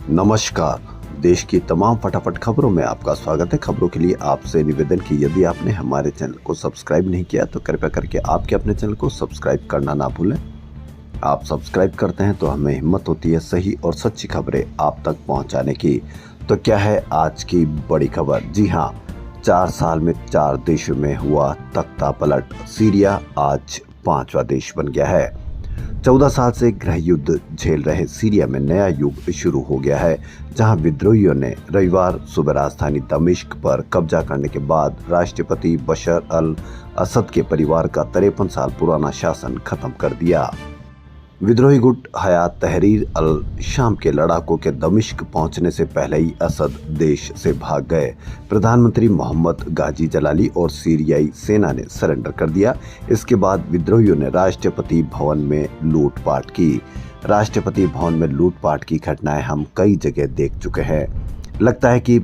नमस्कार। देश की तमाम फटाफट खबरों में आपका स्वागत है। खबरों के लिए आपसे निवेदन कि यदि आपने हमारे चैनल को सब्सक्राइब नहीं किया तो कृपया करके आपके अपने चैनल को सब्सक्राइब करना ना भूलें। आप सब्सक्राइब करते हैं तो हमें हिम्मत होती है सही और सच्ची खबरें आप तक पहुंचाने की। तो क्या है आज की बड़ी खबर? जी हाँ, 4 साल में 4 देशों में हुआ तख्ता पलट। सीरिया आज 5वां देश बन गया है। 14 साल से गृह युद्ध झेल रहे सीरिया में नया युग शुरू हो गया है, जहां विद्रोहियों ने रविवार सुबह राजधानी दमिश्क पर कब्जा करने के बाद राष्ट्रपति बशर अल असद के परिवार का 53 साल पुराना शासन खत्म कर दिया। विद्रोही गुट हयात तहरीर अल शाम के लड़ाकों के दमिश्क पहुंचने से पहले ही असद देश से भाग गए। प्रधानमंत्री मोहम्मद गाजी जलाली और सीरियाई सेना ने सरेंडर कर दिया। इसके बाद विद्रोहियों ने राष्ट्रपति भवन में लूटपाट की। राष्ट्रपति भवन में लूटपाट की घटनाएं हम कई जगह देख चुके हैं। लगता है कि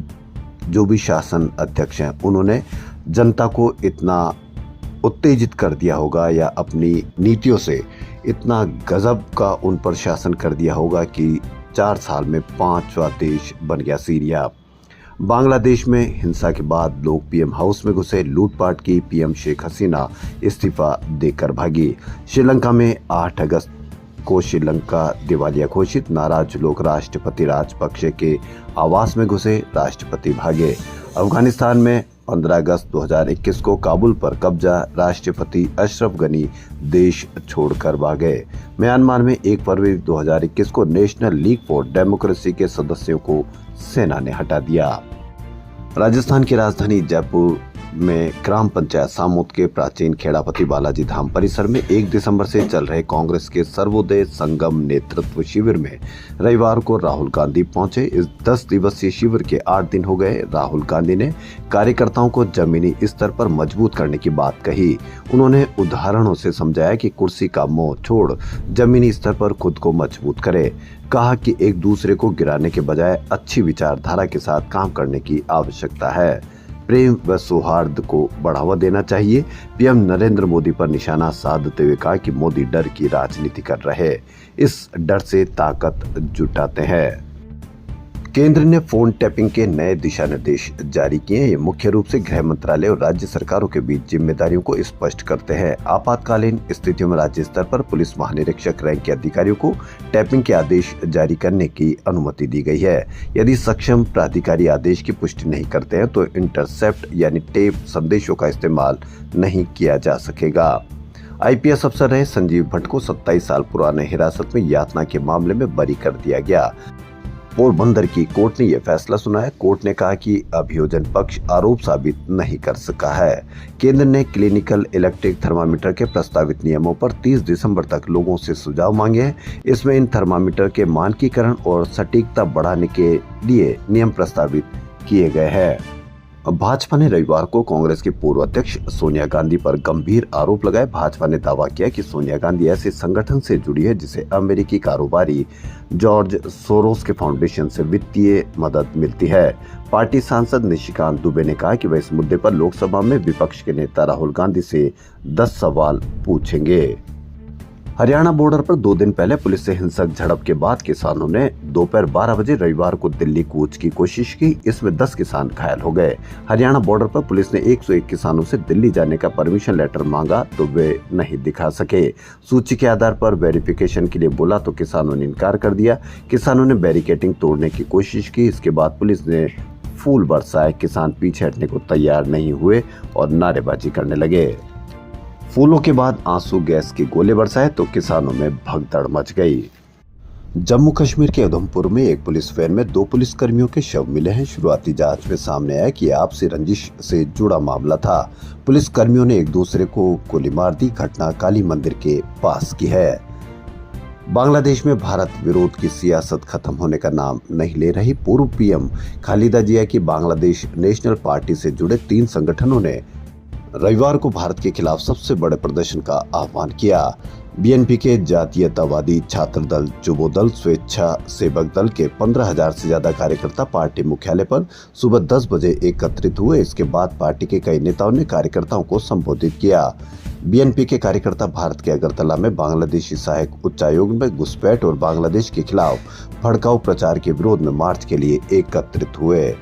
जो भी शासन अध्यक्ष हैं उन्होंने जनता को इतना उत्तेजित कर दिया होगा या अपनी नीतियों से इतना गजब का उन पर शासन कर दिया होगा कि 4 साल में 5वां देश बन गया सीरिया। बांग्लादेश में हिंसा के बाद लोग पीएम हाउस में घुसे, लूटपाट की। पीएम शेख हसीना इस्तीफा देकर भागी। श्रीलंका में 8 अगस्त को श्रीलंका दिवालिया घोषित। नाराज लोग राष्ट्रपति राजपक्षे के आवास में घुसे, राष्ट्रपति भागे। अफगानिस्तान में 15 अगस्त 2021 को काबुल पर कब्जा, राष्ट्रपति अशरफ गनी देश छोड़कर भागे। म्यांमार में 1 फरवरी 2021 को नेशनल लीग फॉर डेमोक्रेसी के सदस्यों को सेना ने हटा दिया। राजस्थान की राजधानी जयपुर में ग्राम पंचायत सामोद के प्राचीन खेड़ापति बालाजी धाम परिसर में 1 दिसंबर से चल रहे कांग्रेस के सर्वोदय संगम नेतृत्व शिविर में रविवार को राहुल गांधी पहुंचे। इस 10 दिवसीय शिविर के 8 दिन हो गए। राहुल गांधी ने कार्यकर्ताओं को जमीनी स्तर पर मजबूत करने की बात कही। उन्होंने उदाहरणों से समझाया कि कुर्सी का मोह छोड़ जमीनी स्तर पर खुद को मजबूत करे। कहा कि एक दूसरे को गिराने के बजाय अच्छी विचारधारा के साथ काम करने की आवश्यकता है। प्रेम व सौहार्द को बढ़ावा देना चाहिए। पीएम नरेंद्र मोदी पर निशाना साधते हुए कहा कि मोदी डर की राजनीति कर रहे, इस डर से ताकत जुटाते हैं। केंद्र ने फोन टैपिंग के नए दिशा निर्देश जारी किए। ये मुख्य रूप से गृह मंत्रालय और राज्य सरकारों के बीच जिम्मेदारियों को स्पष्ट करते हैं। आपातकालीन स्थितियों में राज्य स्तर पर पुलिस महानिरीक्षक रैंक के अधिकारियों को टैपिंग के आदेश जारी करने की अनुमति दी गई है। यदि सक्षम प्राधिकारी आदेश की पुष्टि नहीं करते हैं तो इंटरसेप्ट यानी टेप संदेशों का इस्तेमाल नहीं किया जा सकेगा। आईपीएस अफसर रहे संजीव भट्ट को 27 साल पुराने हिरासत में यातना के मामले में बरी कर दिया गया। पोरबंदर की कोर्ट ने यह फैसला सुनाया। कोर्ट ने कहा कि अभियोजन पक्ष आरोप साबित नहीं कर सका है। केंद्र ने क्लिनिकल इलेक्ट्रिक थर्मामीटर के प्रस्तावित नियमों पर 30 दिसंबर तक लोगों से सुझाव मांगे हैं। इसमें इन थर्मामीटर के मानकीकरण और सटीकता बढ़ाने के लिए नियम प्रस्तावित किए गए हैं। भाजपा ने रविवार को कांग्रेस की पूर्व अध्यक्ष सोनिया गांधी पर गंभीर आरोप लगाए। भाजपा ने दावा किया कि सोनिया गांधी ऐसे संगठन से जुड़ी है जिसे अमेरिकी कारोबारी जॉर्ज सोरोस के फाउंडेशन से वित्तीय मदद मिलती है। पार्टी सांसद निशिकांत दुबे ने कहा कि वह इस मुद्दे पर लोकसभा में विपक्ष के नेता राहुल गांधी से 10 सवाल पूछेंगे। हरियाणा बॉर्डर पर 2 दिन पहले पुलिस से हिंसक झड़प के बाद किसानों ने दोपहर 12 बजे रविवार को दिल्ली कूच की कोशिश की। इसमें 10 किसान घायल हो गए। हरियाणा बॉर्डर पर पुलिस ने 101 किसानों से दिल्ली जाने का परमिशन लेटर मांगा तो वे नहीं दिखा सके। सूची के आधार पर वेरिफिकेशन के लिए बोला तो किसानों ने इनकार कर दिया। किसानों ने बैरिकेडिंग तोड़ने की कोशिश की। इसके बाद पुलिस ने फूल बरसाए। किसान पीछे हटने को तैयार नहीं हुए और नारेबाजी करने लगे। फूलों के बाद आंसू गैस के गोले बरसाए तो किसानों में भगदड़ मच गई। जम्मू कश्मीर के उधमपुर में एक पुलिस वैन में 2 पुलिसकर्मियों के शव मिले हैं। शुरुआती जांच में सामने आया कि आपसी रंजिश से जुड़ा मामला था। पुलिसकर्मियों ने एक दूसरे को गोली मार दी। घटना काली मंदिर के पास की है। बांग्लादेश में भारत विरोध की सियासत खत्म होने का नाम नहीं ले रही। पूर्व पीएम खालिदा जिया की बांग्लादेश नेशनल पार्टी से जुड़े 3 संगठनों ने रविवार को भारत के खिलाफ सबसे बड़े प्रदर्शन का आह्वान किया। बीएनपी के जातीयतावादी छात्र दल, जुबो दल, स्वेच्छा सेवक दल के 15,000 से ज्यादा कार्यकर्ता पार्टी मुख्यालय पर सुबह 10 बजे एकत्रित हुए। इसके बाद पार्टी के कई नेताओं ने कार्यकर्ताओं को संबोधित किया। बीएनपी के कार्यकर्ता भारत के अगरतला में बांग्लादेशी सहायक उच्चायोग में घुसपैठ और बांग्लादेश के खिलाफ भड़काऊ प्रचार के विरोध में मार्च के लिए एकत्रित हुए।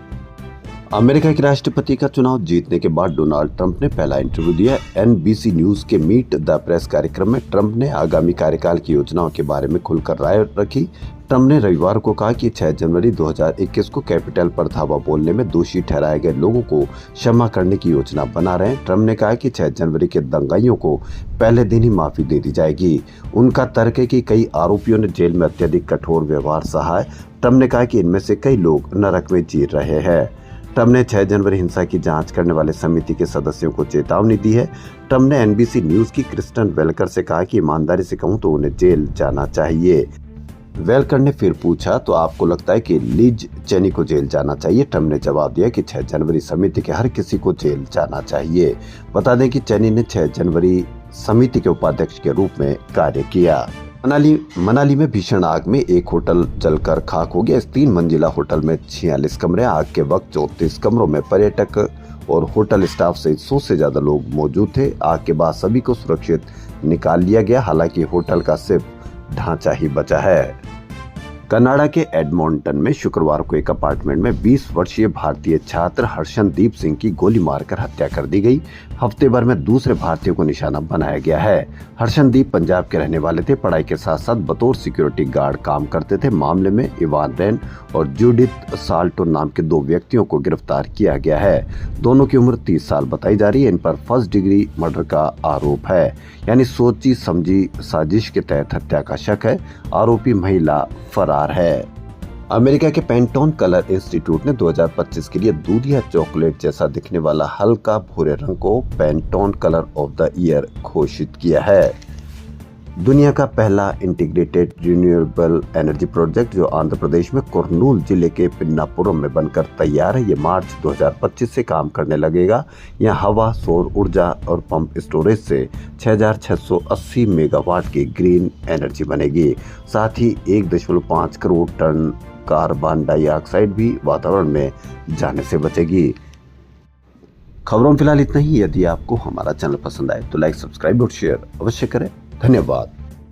अमेरिका के राष्ट्रपति का चुनाव जीतने के बाद डोनाल्ड ट्रंप ने पहला इंटरव्यू दिया। एनबीसी न्यूज के मीट द प्रेस कार्यक्रम में ट्रंप ने आगामी कार्यकाल की योजनाओं के बारे में खुलकर राय रखी। ट्रंप ने रविवार को कहा कि 6 जनवरी 2021 को कैपिटल पर धावा बोलने में दोषी ठहराए गए लोगों को क्षमा करने की योजना बना रहे हैं। ट्रंप ने कहा कि 6 जनवरी के दंगाइयों को पहले दिन ही माफी दे दी जाएगी। उनका तर्क है कि कई आरोपियों ने जेल में अत्यधिक कठोर व्यवहार सहा है। ट्रंप ने कहा कि इनमें से कई लोग नरक में जी रहे हैं। ट्रंप ने 6 जनवरी हिंसा की जांच करने वाले समिति के सदस्यों को चेतावनी दी है। ट्रंप ने एनबीसी न्यूज की क्रिस्टन वेलकर से कहा कि ईमानदारी से कहूं तो उन्हें जेल जाना चाहिए। वेलकर ने फिर पूछा, तो आपको लगता है कि लिज चेनी को जेल जाना चाहिए? ट्रंप ने जवाब दिया कि 6 जनवरी समिति के हर किसी को जेल जाना चाहिए। बता दें कि चेनी ने 6 जनवरी समिति के उपाध्यक्ष के रूप में कार्य किया। मनाली में भीषण आग में एक होटल जलकर खाक हो गया। इस 3 मंजिला होटल में 46 कमरे। आग के वक्त 34 कमरों में पर्यटक और होटल स्टाफ सहित 100 से ज्यादा लोग मौजूद थे। आग के बाद सभी को सुरक्षित निकाल लिया गया। हालांकि होटल का सिर्फ ढांचा ही बचा है। कनाडा के एडमॉन्टन में शुक्रवार को एक अपार्टमेंट में 20 वर्षीय भारतीय छात्र हर्षनदीप सिंह की गोली मारकर हत्या कर दी गई। हफ्ते भर में दूसरे भारतीयों को निशाना बनाया गया है। हर्षनदीप पंजाब के रहने वाले थे। पढ़ाई के साथ साथ बतौर सिक्योरिटी गार्ड काम करते थे। मामले में इवान रेन और जूडिथ साल्टो नाम के 2 व्यक्तियों को गिरफ्तार किया गया है। दोनों की उम्र 30 साल बताई जा रही है। इन पर फर्स्ट डिग्री मर्डर का आरोप है, यानी सोची समझी साजिश के तहत हत्या का शक है। आरोपी महिला फरार है। अमेरिका के पैंटोन कलर इंस्टीट्यूट ने 2025 के लिए दूध या चॉकलेट जैसा दिखने वाला हल्का भूरे रंग को Pantone colour of the year घोषित किया है। दुनिया का पहला इंटीग्रेटेड रिन्यूएबल एनर्जी प्रोजेक्ट जो आंध्र प्रदेश में कुर्नूल जिले के पिन्नापुरम में बनकर तैयार है, ये मार्च 2025 से काम करने लगेगा। यहाँ हवा, सौर ऊर्जा और पंप स्टोरेज से 6680 मेगावाट की ग्रीन एनर्जी बनेगी। साथ ही 1.5 करोड़ टन कार्बन डाइऑक्साइड भी वातावरण में जाने से बचेगी। खबरों में फिलहाल इतना ही। यदि आपको हमारा चैनल पसंद आए तो लाइक, सब्सक्राइब और शेयर अवश्य करें। धन्यवाद।